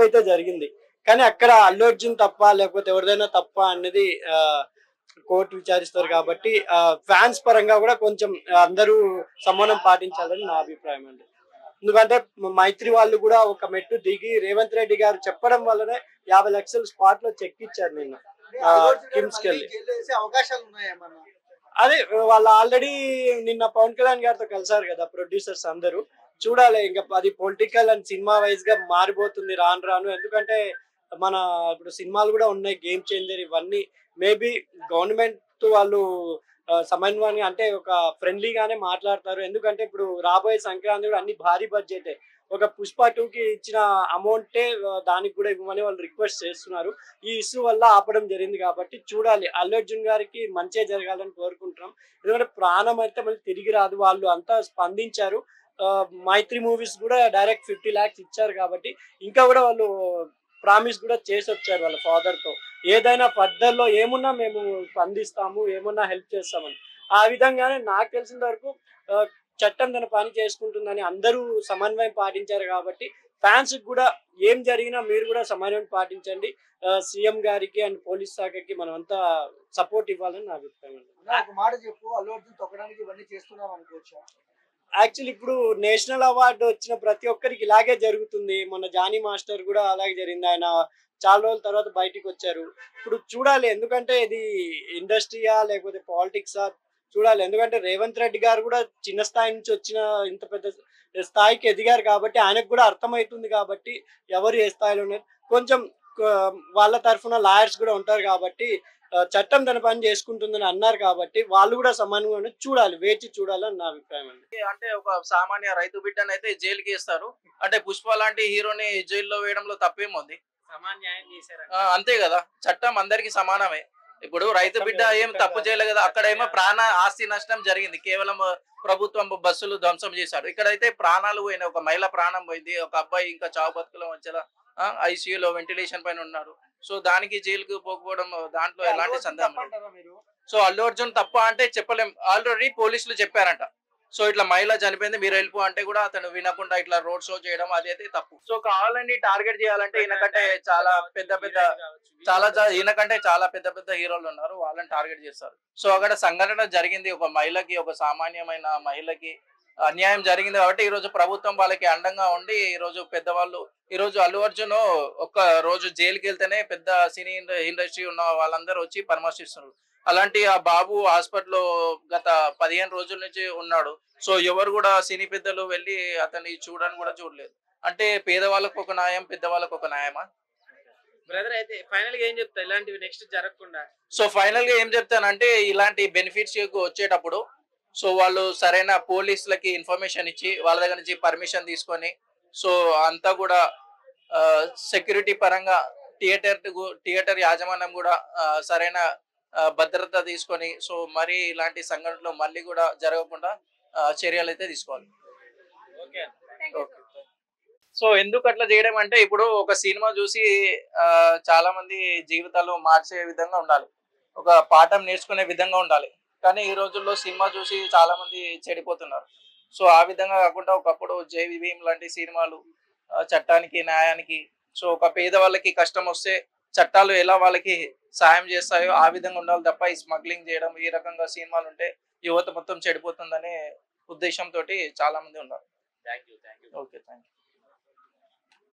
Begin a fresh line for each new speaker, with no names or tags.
తప్పైతే జరిగింది. కానీ అక్కడ అల్లు అర్జున్ తప్ప లేకపోతే ఎవరిదైనా తప్ప అనేది కోర్టు విచారిస్తారు కాబట్టి ఫ్యాన్స్ పరంగా కూడా కొంచెం అందరూ సమానం పాటించాలని నా అభిప్రాయం అండి. ఎందుకంటే మైత్రి వాళ్ళు కూడా ఒక మెట్టు దిగి రేవంత్ రెడ్డి గారు చెప్పడం వల్లనే 50 లక్షలు స్పాట్ లో చెక్ ఇచ్చారు నిన్న కిమ్స్ కెళ్ళి. అదే వాళ్ళు ఆల్రెడీ నిన్న పవన్ కళ్యాణ్ గారితో కలిసారు కదా ప్రొడ్యూసర్స్ అందరూ. చూడాలి ఇంకా అది పొలిటికల్ అండ్ సినిమా వైజ్ గా మారిపోతుంది రాను రాను. ఎందుకంటే మన ఇప్పుడు సినిమాలు కూడా ఉన్నాయి, గేమ్ చేంజర్ ఇవన్నీ. మేబీ గవర్నమెంట్ వాళ్ళు సమన్వయాన్ని అంటే ఒక ఫ్రెండ్లీగానే మాట్లాడతారు. ఎందుకంటే ఇప్పుడు రాబోయే సంక్రాంతి కూడా అన్ని భారీ బడ్జెటే. ఒక పుష్ప 2కి ఇచ్చిన అమౌంటే దానికి కూడా ఇవ్వమని వాళ్ళు రిక్వెస్ట్ చేస్తున్నారు. ఈ ఇష్యూ వల్ల ఆపడం జరిగింది కాబట్టి చూడాలి. అల్లు అర్జున్ గారికి మంచే జరగాలని కోరుకుంటున్నాం. ఎందుకంటే ప్రాణం అయితే మళ్ళీ తిరిగి రాదు. వాళ్ళు అంతా స్పందించారు. మైత్రి మూవీస్ కూడా డైరెక్ట్ 50 lakhs ఇచ్చారు కాబట్టి ఇంకా కూడా వాళ్ళు ప్రామిస్ కూడా చేసి వచ్చారు వాళ్ళ ఫాదర్ తో. ఏదైనా ఫర్దర్ లో ఏమున్నా మేము స్పందిస్తాము, ఏమున్నా హెల్ప్ చేస్తామని. ఆ విధంగానే నాకు తెలిసిన వరకు చట్టం తన పని చేసుకుంటుందని అందరూ సమన్వయం పాటించారు కాబట్టి ఫ్యాన్స్ కూడా ఏం జరిగినా మీరు కూడా సమన్వయం పాటించండి. సీఎం గారికి అండ్ పోలీస్ శాఖకి మనం అంతా సపోర్ట్ ఇవ్వాలని నా అభిప్రాయం.
ఒక మాట చెప్పు, అల్లు అర్జున్ తొక్కడానికి ఇవన్నీ చేస్తున్నాం అనుకోవచ్చు.
యాక్చువల్లీ ఇప్పుడు నేషనల్ అవార్డు వచ్చిన ప్రతి ఒక్కరికి ఇలాగే జరుగుతుంది. మొన్న జానీ మాస్టర్ కూడా అలాగే జరిగింది. ఆయన చాలా రోజుల తర్వాత బయటికి వచ్చారు. ఇప్పుడు చూడాలి, ఎందుకంటే ఇది ఇండస్ట్రీయా లేకపోతే పాలిటిక్సా చూడాలి. ఎందుకంటే రేవంత్ రెడ్డి గారు కూడా చిన్న స్థాయి నుంచి వచ్చిన ఇంత పెద్ద స్థాయికి ఎదిగారు కాబట్టి ఆయనకు కూడా అర్థమవుతుంది. కాబట్టి ఎవరు ఏ స్థాయిలో ఉన్నారు కొంచెం వాళ్ళ తరఫున లాయర్స్ కూడా ఉంటారు కాబట్టి చట్టం తన పని చేసుకుంటుందని అన్నారు కాబట్టి వాళ్ళు కూడా సమానంగా చూడాలి, వేచి చూడాలని నా అభిప్రాయం అండి.
అంటే ఒక సామాన్య రైతు బిడ్డను అయితే జైలుకి వేస్తారు. అంటే పుష్ప లాంటి హీరోని జైల్లో వేయడంలో తప్పేముంది? అంతే కదా, చట్టం అందరికి సమానమే. ఇప్పుడు రైతు బిడ్డ ఏం తప్పు చేయలేదు కదా. అక్కడేమో ఆస్తి నష్టం జరిగింది, కేవలం ప్రభుత్వం బస్సులు ధ్వంసం చేశారు. ఇక్కడైతే ప్రాణాలు పోయినాయి, ఒక మహిళ ప్రాణం పోయింది, ఒక అబ్బాయి ఇంకా చావు బతుకుల మధ్యలో ఐసీయూలో వెంటిలేషన్ పైన ఉన్నారు. సో దానికి జైలుకు పోకపోవడం దాంట్లో ఎలాంటి సందేహం లేదు. సో అల్లు అర్జున్ తప్ప అంటే చెప్పలేం. ఆల్రెడీ పోలీసులు చెప్పారంట, సో ఇట్లా మహిళ చనిపోయింది మీరు వెళ్ళిపో అంటే కూడా అతను వినకుండా ఇట్లా రోడ్ షో చేయడం అదైతే తప్పు. సో కావాలని టార్గెట్ చేయాలంటే ఈయనకంటే చాలా పెద్ద పెద్ద హీరోలు ఉన్నారు, వాళ్ళని టార్గెట్ చేస్తారు. సో అక్కడ సంఘటన జరిగింది, ఒక మహిళకి, ఒక సామాన్యమైన మహిళకి అన్యాయం జరిగింది కాబట్టి ఈ రోజు ప్రభుత్వం వాళ్ళకి అండంగా ఉండి ఈ రోజు పెద్దవాళ్ళు, ఈ రోజు అల్లు అర్జున్ ఒక్క రోజు జైలుకి వెళ్తేనే పెద్ద సినీ ఇండస్ట్రీ ఉన్న వాళ్ళందరూ వచ్చి పరామర్శిస్తున్నారు. అలాంటి ఆ బాబు హాస్పిటల్లో గత 15 రోజుల నుంచి ఉన్నాడు. సో ఎవరు కూడా సినీ పెద్దలు వెళ్ళి అతన్ని చూడని కూడా చూడలేదు. అంటే పేదవాళ్ళకు ఒక న్యాయం, పెద్దవాళ్ళకు ఒక న్యాయమా?
బ్రదర్ అయితే ఫైనల్ గా ఏం చెప్తా ఇలాంటివి నెక్స్ట్ జరగకుండా?
సో ఫైనల్ గా ఏం చెప్తానంటే ఇలాంటి బెనిఫిట్స్ వచ్చేటప్పుడు సో వాళ్ళు సరైన పోలీసులకి ఇన్ఫర్మేషన్ ఇచ్చి వాళ్ళ దగ్గర నుంచి పర్మిషన్ తీసుకొని సో అంతా కూడా సెక్యూరిటీ పరంగా థియేటర్ యాజమాన్యం కూడా సరైన భద్రత తీసుకొని సో మరి ఇలాంటి సంఘటనలు మళ్ళీ కూడా జరగకుండా చర్యలు అయితే తీసుకోవాలి. సో ఎందుకు అట్లా చేయడం అంటే ఇప్పుడు ఒక సినిమా చూసి చాలా మంది జీవితాలు మార్చే విధంగా ఉండాలి, ఒక పాఠం నేర్చుకునే విధంగా ఉండాలి. కానీ ఈ రోజుల్లో సినిమా చూసి చాలా మంది చెడిపోతున్నారు. సో ఆ విధంగా కాకుండా ఒకప్పుడు జై భీమ్ లాంటి సినిమాలు చట్టానికి న్యాయానికి, సో ఒక పేదవాళ్ళకి కష్టం వస్తే చట్టాలు ఎలా వాళ్ళకి సాయం చేస్తాయో ఆ విధంగా ఉండాలి తప్ప ఈ స్మగ్లింగ్ చేయడం ఈ రకంగా సినిమాలు ఉంటే యువత మొత్తం చెడిపోతుందనే ఉద్దేశంతో చాలా మంది ఉన్నారు.
Thank you.
Okay, thank you.